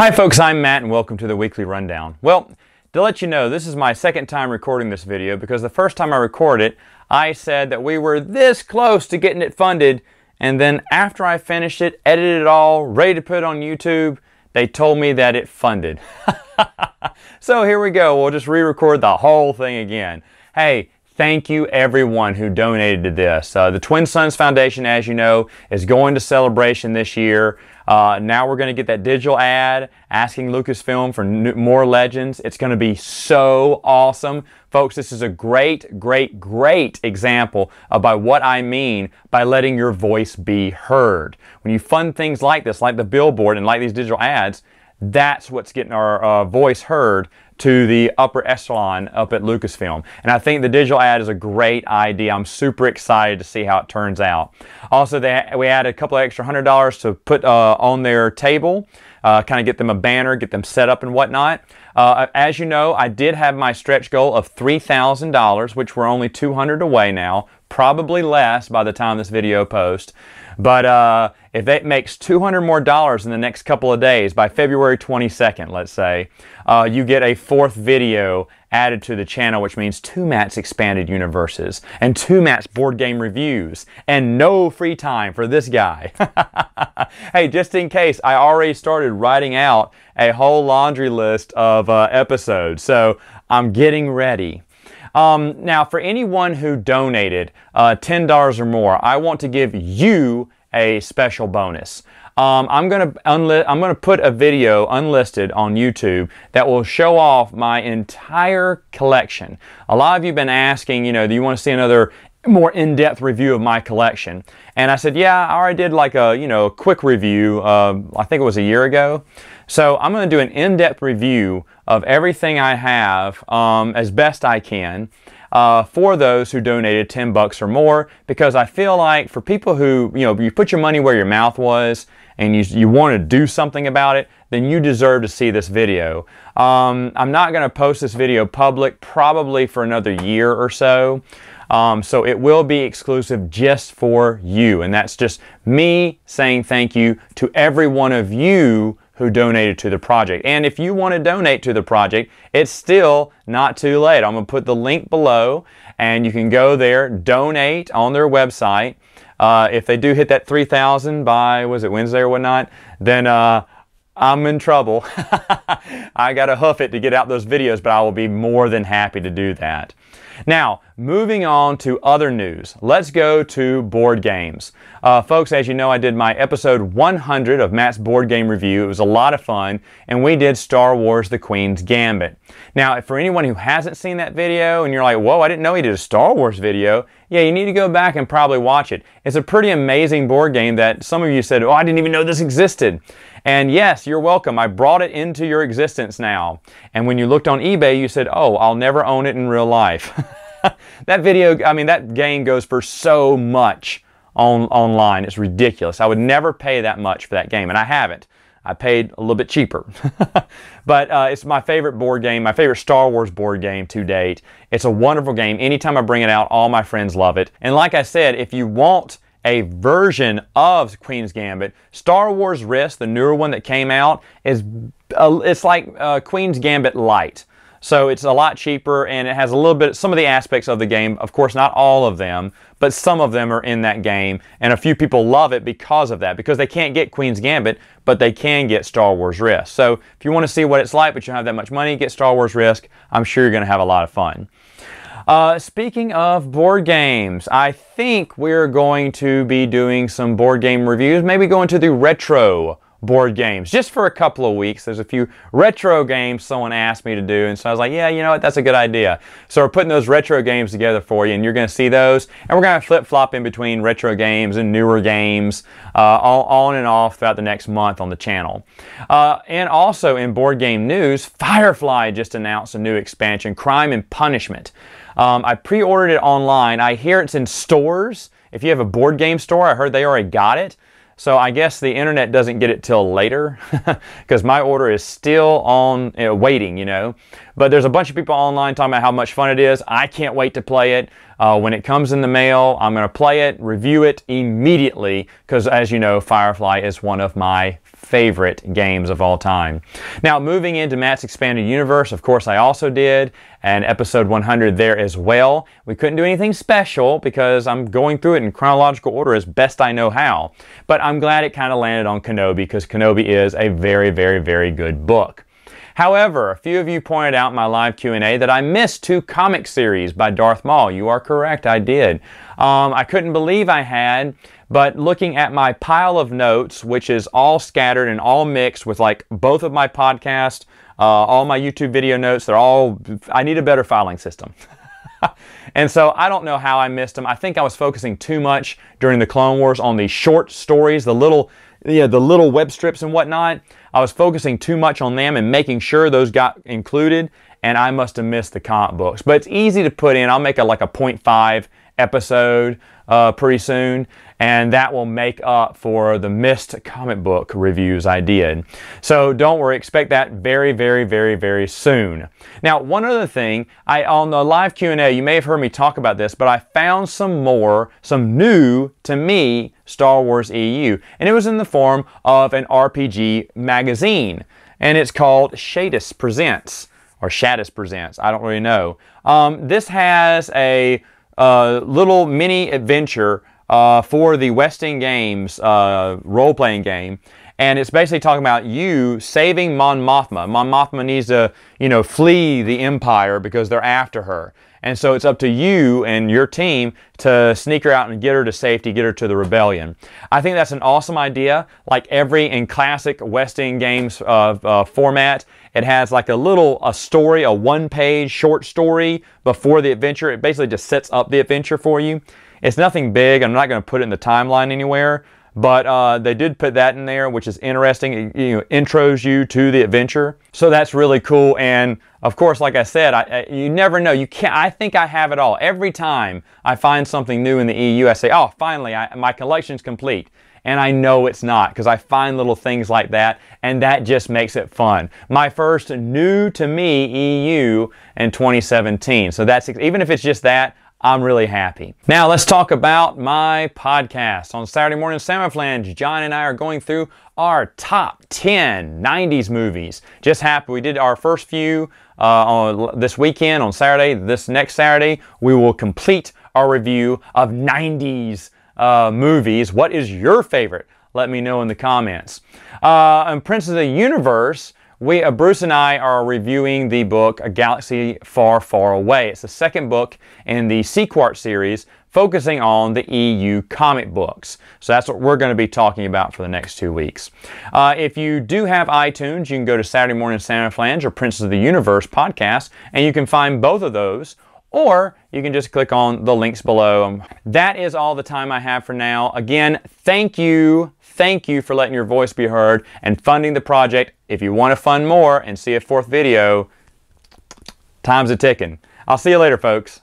Hi folks, I'm Matt and welcome to the Weekly Rundown. Well, to let you know, this is my second time recording this video because the first time I recorded it, I said that we were this close to getting it funded, and then after I finished it, edited it all, ready to put it on YouTube, they told me that it funded. So here we go, we'll just re-record the whole thing again. Hey, thank you everyone who donated to this. The Twin Sons Foundation, as you know, is going to Celebration this year. Now we're going to get that digital ad asking Lucasfilm for more legends. It's going to be so awesome. Folks, this is a great example of what I mean by letting your voice be heard. When you fund things like this, like the billboard and like these digital ads, that's what's getting our voice heard to the upper echelon up at Lucasfilm. And I think the digital ad is a great idea. I'm super excited to see how it turns out. Also, we added a couple of extra $100 to put on their table, kind of get them a banner, get them set up and whatnot. As you know, I did have my stretch goal of $3,000, which we're only $200 away now, probably less by the time this video posts. But if it makes $200 more in the next couple of days, by February 22nd, let's say, you get a fourth video added to the channel, which means 2 Matt's Expanded Universes and 2 Matt's board game reviews and no free time for this guy. Hey, just in case, I already started writing out a whole laundry list of episodes, so I'm getting ready. Now, for anyone who donated $10 or more, I want to give you a special bonus. I'm gonna put a video unlisted on YouTube that will show off my entire collection. A lot of you have been asking, you know, do you want to see another more in-depth review of my collection? And I said, yeah, I already did like a, a quick review, I think it was a year ago. So I'm going to do an in-depth review of everything I have as best I can for those who donated $10 or more, because I feel like for people who, you put your money where your mouth was and you want to do something about it, then you deserve to see this video. I'm not going to post this video public probably for another year or so. So it will be exclusive just for you, and that's just me saying thank you to every one of you who donated to the project. And if you want to donate to the project, it's still not too late. I'm going to put the link below, and you can go there, donate on their website. If they do hit that 3,000 by, was it Wednesday or whatnot, then I'm in trouble. I got to hoof it to get out those videos, but I will be more than happy to do that. Now, moving on to other news, let's go to board games. Folks, as you know, I did my episode 100 of Matt's board game review. It was a lot of fun, and we did Star Wars: The Queen's Gambit. Now, for anyone who hasn't seen that video, and you're like, whoa, I didn't know he did a Star Wars video, yeah, you need to go back and probably watch it. It's a pretty amazing board game that some of you said, oh, I didn't even know this existed. And yes, you're welcome. I brought it into your existence now. And when you looked on eBay, you said, oh, I'll never own it in real life. That game goes for so much online. It's ridiculous. I would never pay that much for that game, and I haven't. I paid a little bit cheaper. But it's my favorite board game, my favorite Star Wars board game to date. It's a wonderful game. Anytime I bring it out, all my friends love it. And like I said, if you want a version of Queen's Gambit, Star Wars Risk, the newer one that came out, it's like Queen's Gambit Lite. So it's a lot cheaper, and it has a little bit, some of the aspects of the game, of course not all of them, but some of them are in that game, and a few people love it because of that, because they can't get Queen's Gambit, but they can get Star Wars Risk. So if you want to see what it's like, but you don't have that much money, get Star Wars Risk. I'm sure you're going to have a lot of fun. Speaking of board games, I think we're going to be doing some board game reviews, maybe going to the retro board games just for a couple of weeks. There's a few retro games someone asked me to do, and so I was like, yeah, you know what, that's a good idea. So we're putting those retro games together for you, and you're going to see those, and we're going to flip-flop in between retro games and newer games on and off throughout the next month on the channel. And also in board game news, Firefly just announced a new expansion, Crime and Punishment. I pre-ordered it online. I hear it's in stores. If you have a board game store, I heard they already got it. So I guess the internet doesn't get it till later because my order is still on waiting, But there's a bunch of people online talking about how much fun it is. I can't wait to play it. When it comes in the mail, I'm going to play it, review it immediately because, as you know, Firefly is one of my favorite games of all time. Now, moving into Matt's Expanded Universe, of course, I also did an episode 100 there as well. We couldn't do anything special because I'm going through it in chronological order as best I know how. But I'm glad it kind of landed on Kenobi because Kenobi is a very, very, very good book. However, a few of you pointed out in my live Q&A that I missed 2 comic series by Darth Maul. You are correct, I did. I couldn't believe I had, but looking at my pile of notes, which is all scattered and all mixed with like both of my podcasts, all my YouTube video notes, I need a better filing system. And so I don't know how I missed them. I think I was focusing too much during the Clone Wars on the short stories, the little web strips and whatnot. I was focusing too much on them and making sure those got included, and I must have missed the comic books. But it's easy to put in. I'll make like a 0.5 episode pretty soon, and that will make up for the missed comic book reviews I did. So don't worry, expect that very, very, very, very soon. Now, one other thing, on the live Q&A, you may have heard me talk about this, but I found some new to me Star Wars EU, and it was in the form of an RPG magazine, and it's called Shadis Presents, or Shadis Presents, I don't really know. This has a little mini adventure for the Westing Games role-playing game, and it's basically talking about you saving Mon Mothma. Mon Mothma needs to, flee the Empire because they're after her. And so it's up to you and your team to sneak her out and get her to safety, get her to the rebellion. I think that's an awesome idea. Like in classic Westing Games format, it has like a story, a one-page short story before the adventure. It basically just sets up the adventure for you. It's nothing big. I'm not going to put it in the timeline anywhere, but they did put that in there, which is interesting. It intros you to the adventure. So that's really cool. And of course, like I said, you never know. I think I have it all. Every time I find something new in the EU, I say, oh, finally, my collection's complete. And I know it's not, because I find little things like that, and that just makes it fun. My first new to me EU in 2017. So that's, even if it's just that, I'm really happy. Now let's talk about my podcast. On Saturday morning Salmon Flange, John and I are going through our top 10 90s movies. Just happened, we did our first few on this weekend on Saturday. This next Saturday, we will complete our review of 90s movies. What is your favorite? Let me know in the comments. On Prince of the Universe, Bruce and I are reviewing the book A Galaxy Far, Far Away. It's the second book in the Sequart series, focusing on the EU comic books. So that's what we're going to be talking about for the next 2 weeks. If you do have iTunes, you can go to Saturday Morning Salmon Flange or Princes of the Universe podcast, and you can find both of those, or you can just click on the links below. That is all the time I have for now. Again, thank you for letting your voice be heard and funding the project. If you want to fund more and see a 4th video, time's a ticking. I'll see you later, folks.